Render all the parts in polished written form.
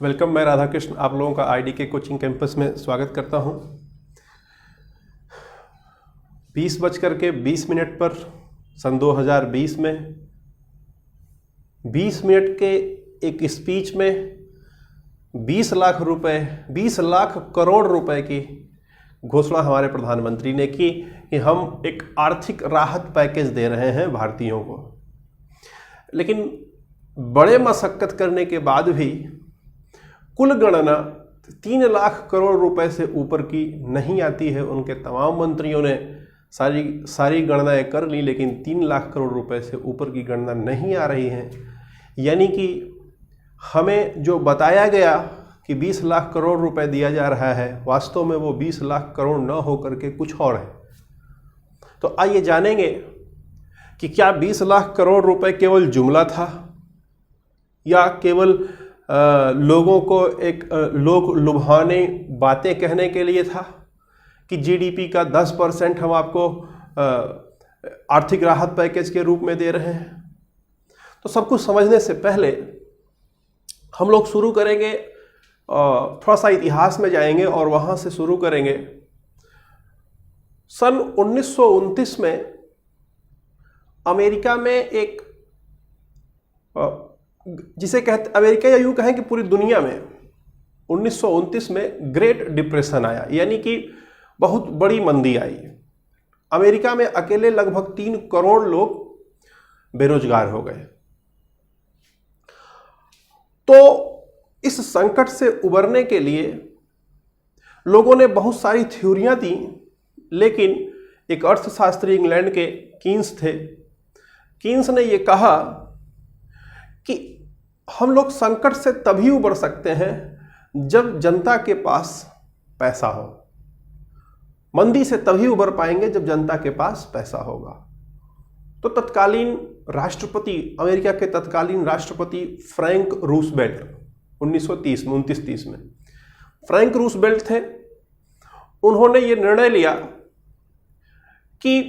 Welcome. मैं राधा कृष्ण आप लोगों का आईडी के कोचिंग कैंपस में स्वागत करता हूं। 20:20 पर सन 2020 में 20 मिनट के एक स्पीच में 20 लाख रुपए 20 लाख करोड़ रुपए की घोषणा हमारे प्रधानमंत्री ने की कि हम एक आर्थिक राहत पैकेज दे रहे हैं भारतीयों को। लेकिन बड़े मशक्कत करने के बाद भी कुल गणना 3 लाख करोड़ रुपए से ऊपर की नहीं आती है। उनके तमाम मंत्रियों ने सारी गणनाएं कर ली, लेकिन 3 लाख करोड़ रुपए से ऊपर की गणना नहीं आ रही है। यानी कि हमें जो बताया गया कि 20 लाख करोड़ रुपए दिया जा रहा है, वास्तव में वो 20 लाख करोड़ न होकर के कुछ और है। तो आइए जानेंगे कि क्या 20 लाख करोड़ रुपए केवल जुमला था या केवल लोगों को एक लोग लुभाने बातें कहने के लिए था कि जीडीपी का 10% हम आपको आर्थिक राहत पैकेज के रूप में दे रहे हैं। तो सब कुछ समझने से पहले हम लोग शुरू करेंगे, थोड़ा सा इतिहास में जाएंगे और वहाँ से शुरू करेंगे। सन 1929 में अमेरिका में एक जिसे कहते अमेरिका या यूं कहें कि पूरी दुनिया में 1929 में ग्रेट डिप्रेशन आया, यानी कि बहुत बड़ी मंदी आई। अमेरिका में अकेले लगभग 3 करोड़ लोग बेरोजगार हो गए। तो इस संकट से उबरने के लिए लोगों ने बहुत सारी थ्योरियां दी, लेकिन एक अर्थशास्त्री इंग्लैंड के कीन्स थे। कीन्स ने यह कहा कि हम लोग संकट से तभी उबर सकते हैं जब जनता के पास पैसा हो। मंदी से तभी उबर पाएंगे जब जनता के पास पैसा होगा। तो तत्कालीन राष्ट्रपति, अमेरिका के तत्कालीन राष्ट्रपति फ्रैंक रूजवेल्ट 1930 में फ्रैंक रूजवेल्ट थे। उन्होंने ये निर्णय लिया कि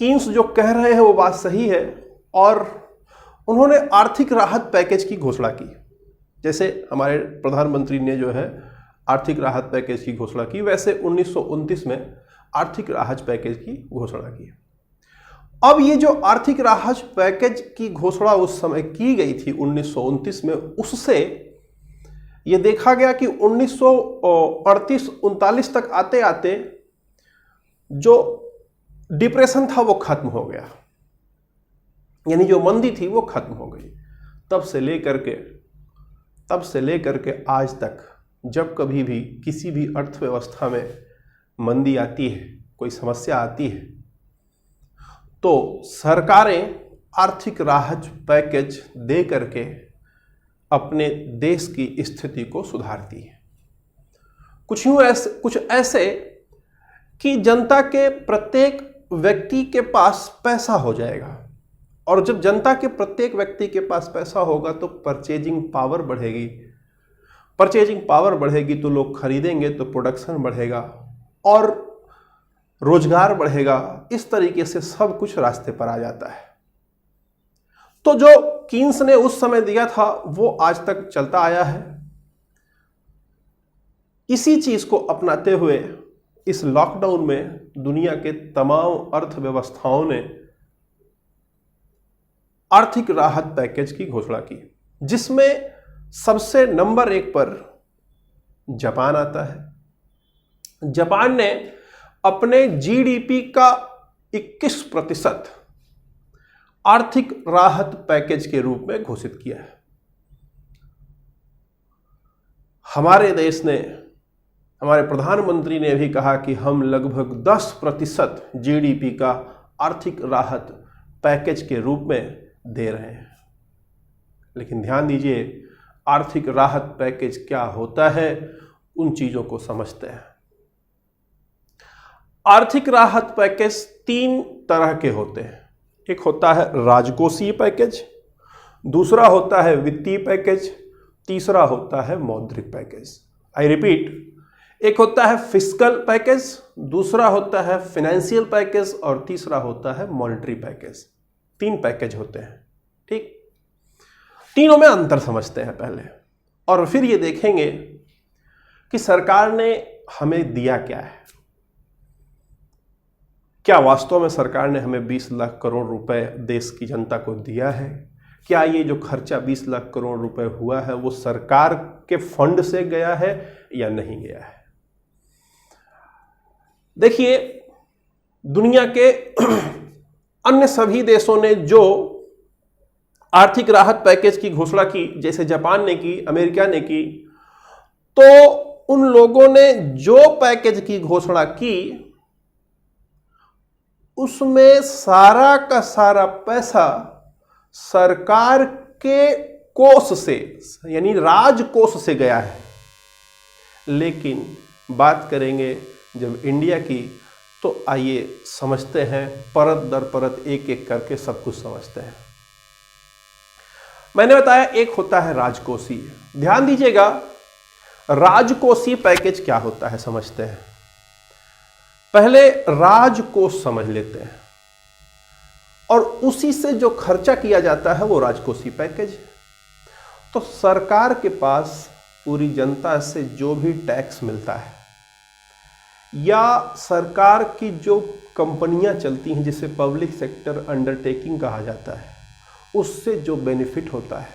कीन्स जो कह रहे हैं वो बात सही है, और उन्होंने आर्थिक राहत पैकेज की घोषणा की। जैसे हमारे प्रधानमंत्री ने जो है आर्थिक राहत पैकेज की घोषणा की, वैसे 1929 में आर्थिक राहत पैकेज की घोषणा की। अब ये जो आर्थिक राहत पैकेज की घोषणा उस समय की गई थी 1929 में, उससे ये देखा गया कि 1938-39 तक आते आते जो डिप्रेशन था वो खत्म हो गया, यानी जो मंदी थी वो खत्म हो गई। तब से लेकर के आज तक जब कभी भी किसी भी अर्थव्यवस्था में मंदी आती है, कोई समस्या आती है, तो सरकारें आर्थिक राहत पैकेज दे करके अपने देश की स्थिति को सुधारती है। कुछ ऐसे कि जनता के प्रत्येक व्यक्ति के पास पैसा हो जाएगा, और जब जनता के प्रत्येक व्यक्ति के पास पैसा होगा तो परचेजिंग पावर बढ़ेगी। परचेजिंग पावर बढ़ेगी तो लोग खरीदेंगे, तो प्रोडक्शन बढ़ेगा और रोजगार बढ़ेगा। इस तरीके से सब कुछ रास्ते पर आ जाता है। तो जो कीन्स ने उस समय दिया था वो आज तक चलता आया है। इसी चीज को अपनाते हुए इस लॉकडाउन में दुनिया के तमाम अर्थव्यवस्थाओं ने आर्थिक राहत पैकेज की घोषणा की, जिसमें सबसे नंबर 1 पर जापान आता है। जापान ने अपने जीडीपी का 21% आर्थिक राहत पैकेज के रूप में घोषित किया है। हमारे देश ने, हमारे प्रधानमंत्री ने भी कहा कि हम लगभग 10% जीडीपी का आर्थिक राहत पैकेज के रूप में दे रहे हैं। लेकिन ध्यान दीजिए, आर्थिक राहत पैकेज क्या होता है, उन चीजों को समझते हैं। आर्थिक राहत पैकेज 3 तरह के होते हैं। एक होता है राजकोषीय पैकेज, दूसरा होता है वित्तीय पैकेज, तीसरा होता है मौद्रिक पैकेज। आई रिपीट, एक होता है फिस्कल पैकेज, दूसरा होता है फाइनेंशियल पैकेज और तीसरा होता है मॉनेटरी पैकेज। 3 पैकेज होते हैं। ठीक, तीनों में अंतर समझते हैं पहले। और फिर ये देखेंगे कि सरकार ने हमें दिया क्या है। क्या वास्तव में सरकार ने हमें 20 लाख करोड़ रुपए देश की जनता को दिया है? क्या ये जो खर्चा 20 लाख करोड़ रुपए हुआ है वो सरकार के फंड से गया है या नहीं गया है? देखिए, दुनिया के अन्य सभी देशों ने जो आर्थिक राहत पैकेज की घोषणा की, जैसे जापान ने की, अमेरिका ने की, तो उन लोगों ने जो पैकेज की घोषणा की उसमें सारा का सारा पैसा सरकार के कोष से, यानी राजकोष से गया है। लेकिन बात करेंगे जब इंडिया की, तो आइए समझते हैं, परत दर परत एक एक करके सब कुछ समझते हैं। मैंने बताया एक होता है राजकोषीय। ध्यान दीजिएगा, राजकोषीय पैकेज क्या होता है समझते हैं। पहले राजकोष समझ लेते हैं और उसी से जो खर्चा किया जाता है वो राजकोषीय पैकेज। तो सरकार के पास पूरी जनता से जो भी टैक्स मिलता है या सरकार की जो कंपनियां चलती हैं जिसे पब्लिक सेक्टर अंडरटेकिंग कहा जाता है, उससे जो बेनिफिट होता है,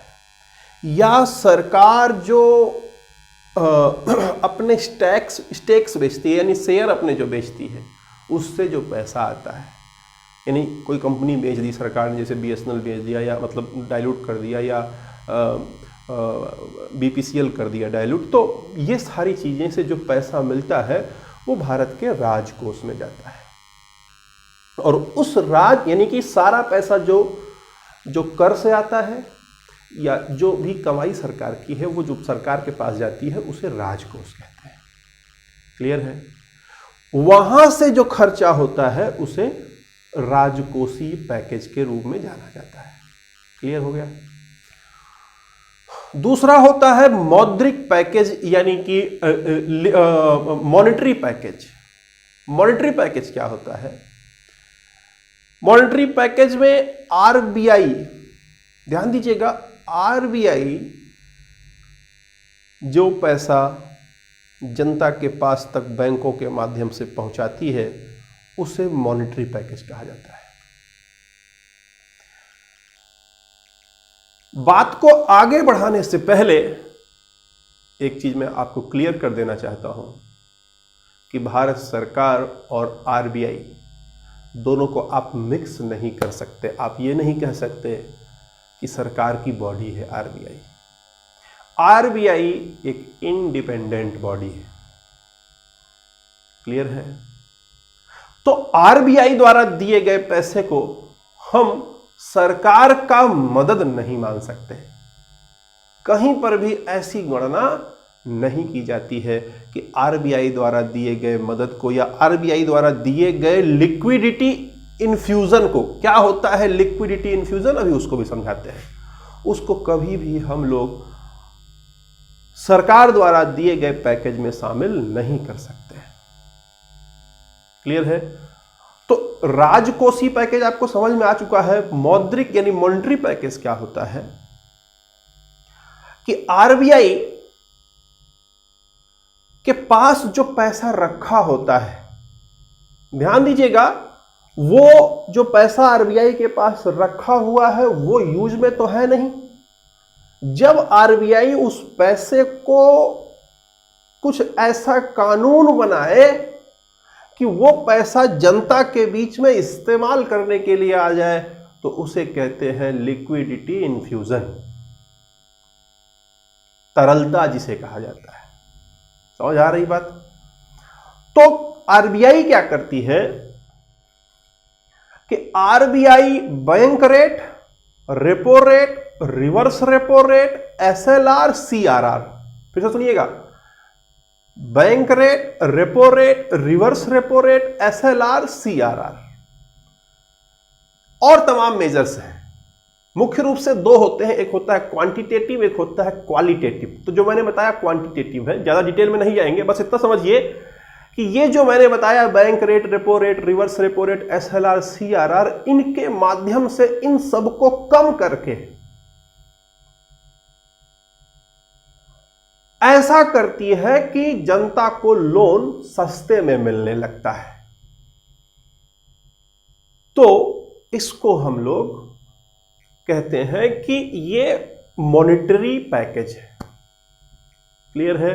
या सरकार जो अपने स्टेक्स बेचती है, यानी शेयर अपने जो बेचती है, उससे जो पैसा आता है, यानी कोई कंपनी बेच दी सरकार ने, जैसे BSNL बेच दिया, या मतलब डाइल्यूट कर दिया, या BPCL कर दिया डाइल्यूट, तो ये सारी चीज़ें से जो पैसा मिलता है वो भारत के राजकोष में जाता है। और उस यानी कि सारा पैसा जो कर से आता है या जो भी कमाई सरकार की है, वो जो सरकार के पास जाती है उसे राजकोष कहते हैं। क्लियर है? वहां से जो खर्चा होता है उसे राजकोषीय पैकेज के रूप में जाना जाता है। क्लियर हो गया? दूसरा होता है मौद्रिक पैकेज, यानी कि मॉनेटरी पैकेज। मॉनेटरी पैकेज क्या होता है? मॉनेटरी पैकेज में RBI, ध्यान दीजिएगा, RBI जो पैसा जनता के पास तक बैंकों के माध्यम से पहुंचाती है उसे मॉनेटरी पैकेज कहा जाता है। बात को आगे बढ़ाने से पहले एक चीज मैं आपको क्लियर कर देना चाहता हूं कि भारत सरकार और RBI दोनों को आप मिक्स नहीं कर सकते। आप ये नहीं कह सकते कि सरकार की बॉडी है RBI। RBI एक इंडिपेंडेंट बॉडी है। क्लियर है? तो RBI द्वारा दिए गए पैसे को हम सरकार का मदद नहीं मान सकते। कहीं पर भी ऐसी गणना नहीं की जाती है कि RBI द्वारा दिए गए मदद को या RBI द्वारा दिए गए लिक्विडिटी इन्फ्यूजन को, क्या होता है लिक्विडिटी इन्फ्यूजन, अभी उसको भी समझाते हैं, उसको कभी भी हम लोग सरकार द्वारा दिए गए पैकेज में शामिल नहीं कर सकते। क्लियर है? तो राजकोषीय पैकेज आपको समझ में आ चुका है। मौद्रिक यानी मॉनेटरी पैकेज क्या होता है कि RBI के पास जो पैसा रखा होता है, ध्यान दीजिएगा, वो जो पैसा RBI के पास रखा हुआ है वो यूज में तो है नहीं। जब RBI उस पैसे को कुछ ऐसा कानून बनाए कि वो पैसा जनता के बीच में इस्तेमाल करने के लिए आ जाए, तो उसे कहते हैं लिक्विडिटी इन्फ्यूजन, तरलता जिसे कहा जाता है। समझ आ रही बात? तो RBI क्या करती है कि RBI bank rate, repo rate, reverse repo rate, SLR, CRR, फिर से सुनिएगा, bank rate, repo rate, reverse repo rate, SLR, CRR और तमाम मेजर्स हैं। मुख्य रूप से दो होते हैं, एक होता है क्वांटिटेटिव, एक होता है क्वालिटेटिव। तो जो मैंने बताया क्वांटिटेटिव है, ज्यादा डिटेल में नहीं जाएंगे, बस इतना समझिए कि ये जो मैंने बताया bank rate, repo rate, reverse repo rate, SLR, CRR, इनके माध्यम से इन सबको कम करके ऐसा करती है कि जनता को लोन सस्ते में मिलने लगता है। तो इसको हम लोग कहते हैं कि ये मॉनेटरी पैकेज है। क्लियर है?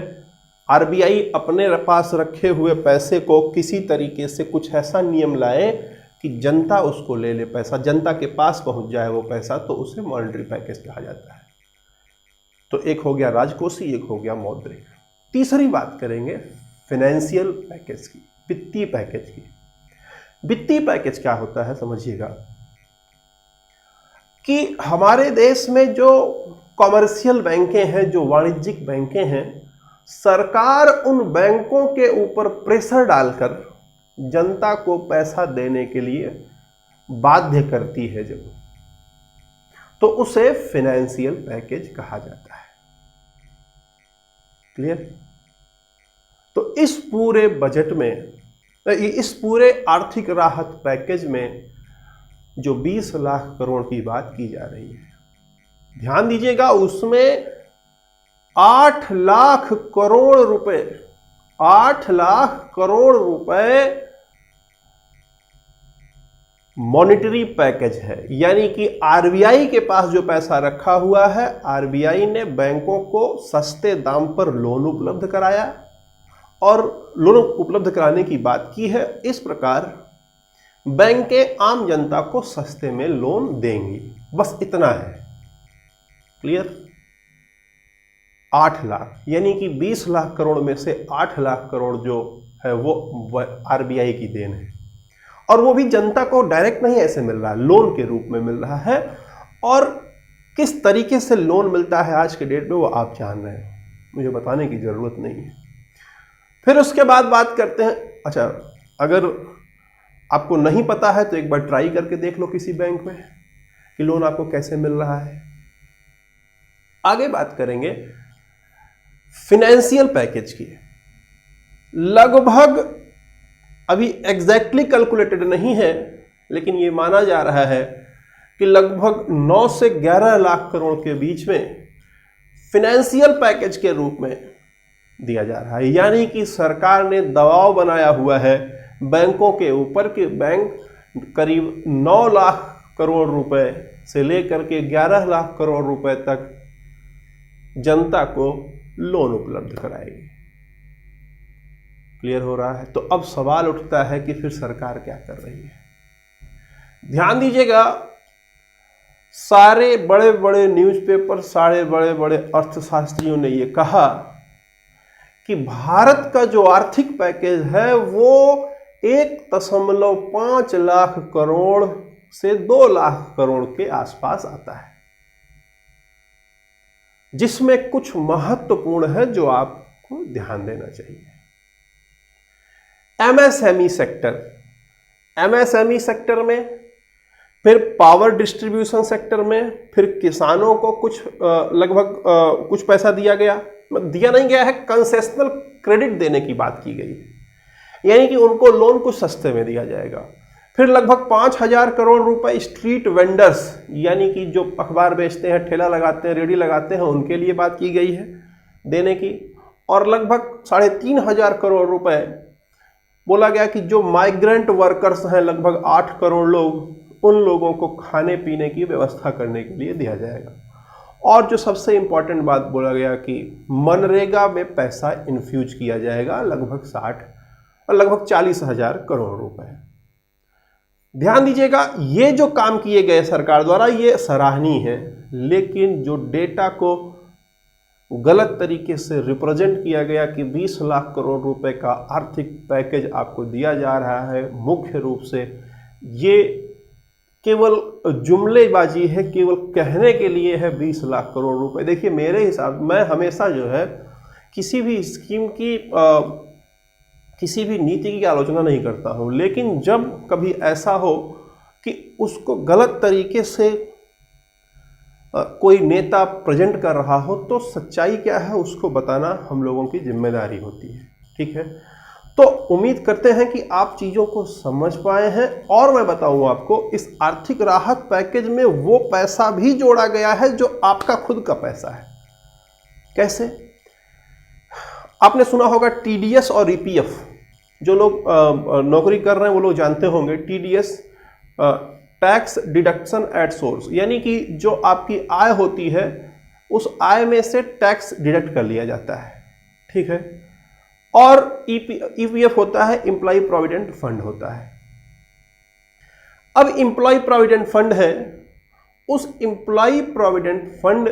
आरबीआई अपने पास रखे हुए पैसे को किसी तरीके से कुछ ऐसा नियम लाए कि जनता उसको ले ले, पैसा जनता के पास पहुंच जाए वो पैसा, तो उसे मॉनेटरी पैकेज कहा जाता है। तो एक हो गया राजकोषीय, एक हो गया मौद्रिक। तीसरी बात करेंगे फाइनेंशियल पैकेज की, वित्तीय पैकेज की। वित्तीय पैकेज क्या होता है समझिएगा कि हमारे देश में जो कॉमर्शियल बैंकें हैं, जो वाणिज्यिक बैंकें हैं, सरकार उन बैंकों के ऊपर प्रेशर डालकर जनता को पैसा देने के लिए बाध्य करती है जब, तो उसे फाइनेंशियल पैकेज कहा जाता है। क्लियर? तो इस पूरे बजट में, इस पूरे आर्थिक राहत पैकेज में जो 20 लाख करोड़ की बात की जा रही है, ध्यान दीजिएगा, उसमें 8 लाख करोड़ रुपए, 8 लाख करोड़ रुपए मॉनेटरी पैकेज है। यानी कि आरबीआई के पास जो पैसा रखा हुआ है, आरबीआई ने बैंकों को सस्ते दाम पर लोन उपलब्ध कराया और लोन उपलब्ध कराने की बात की है। इस प्रकार बैंकें आम जनता को सस्ते में लोन देंगी, बस इतना है। क्लियर? 8 लाख, यानी कि 20 लाख करोड़ में से 8 लाख करोड़ जो है वो आरबीआई की देन है, और वो भी जनता को डायरेक्ट नहीं ऐसे मिल रहा है, लोन के रूप में मिल रहा है। और किस तरीके से लोन मिलता है आज के डेट में वो आप जान रहे हैं, मुझे बताने की जरूरत नहीं है। फिर उसके बाद बात करते हैं, अच्छा अगर आपको नहीं पता है तो एक बार ट्राई करके देख लो किसी बैंक में कि लोन आपको कैसे मिल रहा है। आगे बात करेंगे फाइनेंशियल पैकेज की। लगभग अभी एग्जैक्टली कैलकुलेटेड नहीं है, लेकिन ये माना जा रहा है कि लगभग 9 से 11 लाख करोड़ के बीच में फाइनेंशियल पैकेज के रूप में दिया जा रहा है। यानी कि सरकार ने दबाव बनाया हुआ है बैंकों के ऊपर कि बैंक करीब 9 लाख करोड़ रुपए से लेकर के 11 लाख करोड़ रुपए तक जनता को लोन उपलब्ध कराएगी। क्लियर हो रहा है? तो अब सवाल उठता है कि फिर सरकार क्या कर रही है। ध्यान दीजिएगा, सारे बड़े बड़े न्यूज़पेपर, सारे बड़े बड़े अर्थशास्त्रियों ने यह कहा कि भारत का जो आर्थिक पैकेज है वो 1.5 लाख करोड़ से 2 लाख करोड़ के आसपास आता है, जिसमें कुछ महत्वपूर्ण है जो आपको ध्यान देना चाहिए। एमएसएमई सेक्टर, एमएसएमई सेक्टर में, फिर पावर डिस्ट्रीब्यूशन सेक्टर में, फिर किसानों को कुछ लगभग कुछ पैसा दिया नहीं गया है, कंसेशनल क्रेडिट देने की बात की गई है, यानी कि उनको लोन कुछ सस्ते में दिया जाएगा। फिर लगभग 5,000 करोड़ रुपए स्ट्रीट वेंडर्स, यानी कि जो अखबार बेचते हैं, ठेला लगाते हैं, रेडी लगाते हैं, उनके लिए बात की गई है देने की। और लगभग 3,500 करोड़ रुपए बोला गया कि जो माइग्रेंट वर्कर्स हैं, लगभग 8 करोड़ लोग, उन लोगों को खाने पीने की व्यवस्था करने के लिए दिया जाएगा। और जो सबसे इंपॉर्टेंट बात बोला गया कि मनरेगा में पैसा इन्फ्यूज किया जाएगा, लगभग 60 और लगभग 40,000 करोड़ रुपए। ध्यान दीजिएगा, ये जो काम किए गए सरकार द्वारा ये सराहनीय है, लेकिन जो डेटा को गलत तरीके से रिप्रेजेंट किया गया कि 20 लाख करोड़ रुपए का आर्थिक पैकेज आपको दिया जा रहा है, मुख्य रूप से ये केवल जुमलेबाजी है, केवल कहने के लिए है 20 लाख करोड़ रुपए। देखिए मेरे हिसाब, मैं हमेशा जो है किसी भी स्कीम की किसी भी नीति की आलोचना नहीं करता हूं, लेकिन जब कभी ऐसा हो कि उसको गलत तरीके से कोई नेता प्रेजेंट कर रहा हो, तो सच्चाई क्या है उसको बताना हम लोगों की जिम्मेदारी होती है। ठीक है, तो उम्मीद करते हैं कि आप चीज़ों को समझ पाए हैं। और मैं बताऊं आपको, इस आर्थिक राहत पैकेज में वो पैसा भी जोड़ा गया है जो आपका खुद का पैसा है। कैसे? आपने सुना होगा टीडीएस और ईपीएफ। जो लोग नौकरी कर रहे हैं वो लोग जानते होंगे TDS, tax deduction at source, यानी कि जो आपकी आय होती है उस आय में से टैक्स डिडक्ट कर लिया जाता है, ठीक है। और ईपीएफ होता है एम्प्लॉय प्रोविडेंट फंड होता है। अब एम्प्लॉय प्रोविडेंट फंड है, उस एम्प्लॉय प्रोविडेंट फंड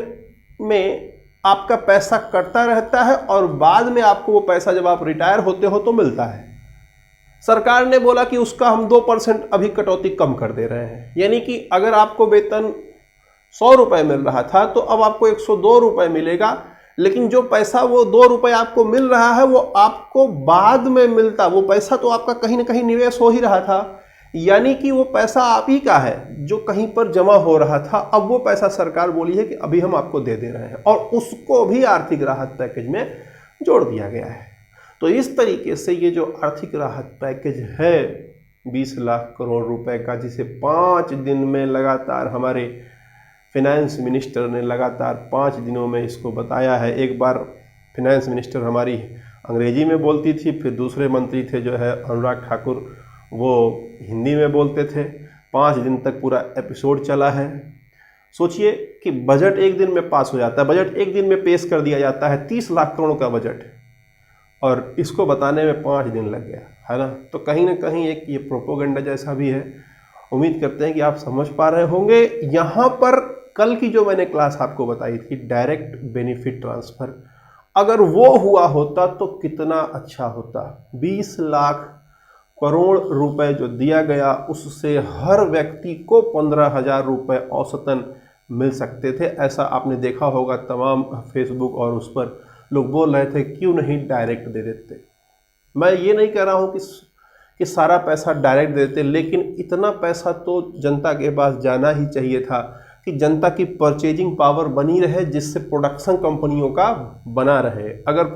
में आपका पैसा कटता रहता है और बाद में आपको वो पैसा जब आप रिटायर होते हो तो मिलता है। सरकार ने बोला कि उसका हम 2% अभी कटौती कम कर दे रहे हैं, यानी कि अगर आपको वेतन 100 रुपये मिल रहा था तो अब आपको 102 रुपये मिलेगा, लेकिन जो पैसा वो 2 रुपये आपको मिल रहा है वो आपको बाद में मिलता। वो पैसा तो आपका कहीं ना कहीं निवेश हो ही रहा था, यानी कि वो पैसा आप ही का है जो कहीं पर जमा हो रहा था। अब वो पैसा सरकार बोली है कि अभी हम आपको दे दे रहे हैं और उसको भी आर्थिक राहत पैकेज में जोड़ दिया गया है। तो इस तरीके से ये जो आर्थिक राहत पैकेज है 20 लाख करोड़ रुपए का, जिसे 5 दिन में लगातार हमारे फिनेंस मिनिस्टर ने लगातार 5 दिनों में इसको बताया है। एक बार फिनेंस मिनिस्टर हमारी अंग्रेजी में बोलती थी, फिर दूसरे मंत्री थे जो है अनुराग ठाकुर, वो हिंदी में बोलते थे। 5 दिन तक पूरा एपिसोड चला है। सोचिए कि बजट एक दिन में पास हो जाता है, बजट एक दिन में पेश कर दिया जाता है, 30 लाख करोड़ का बजट, और इसको बताने में 5 दिन लग गया, है ना। तो कहीं ना कहीं एक ये प्रोपोगंडा जैसा भी है। उम्मीद करते हैं कि आप समझ पा रहे होंगे। यहाँ पर कल की जो मैंने क्लास आपको बताई थी डायरेक्ट बेनिफिट ट्रांसफ़र, अगर वो हुआ होता तो कितना अच्छा होता। 20 लाख करोड़ रुपए जो दिया गया उससे हर व्यक्ति को 15,000 रुपये औसतन मिल सकते थे। ऐसा आपने देखा होगा, तमाम फेसबुक और उस पर लोग बोल रहे थे क्यों नहीं डायरेक्ट दे देते। मैं ये नहीं कह रहा हूँ कि सारा पैसा डायरेक्ट दे देते, लेकिन इतना पैसा तो जनता के पास जाना ही चाहिए था कि जनता की परचेजिंग पावर बनी रहे, जिससे प्रोडक्शन कंपनियों का बना रहे। अगर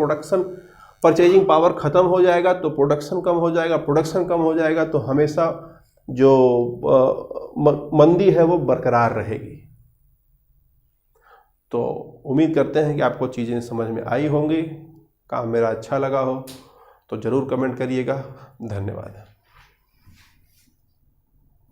परचेजिंग पावर ख़त्म हो जाएगा तो प्रोडक्शन कम हो जाएगा, प्रोडक्शन कम हो जाएगा तो हमेशा जो मंदी है वो बरकरार रहेगी। तो उम्मीद करते हैं कि आपको चीज़ें समझ में आई होंगी। काम मेरा अच्छा लगा हो तो ज़रूर कमेंट करिएगा। धन्यवाद।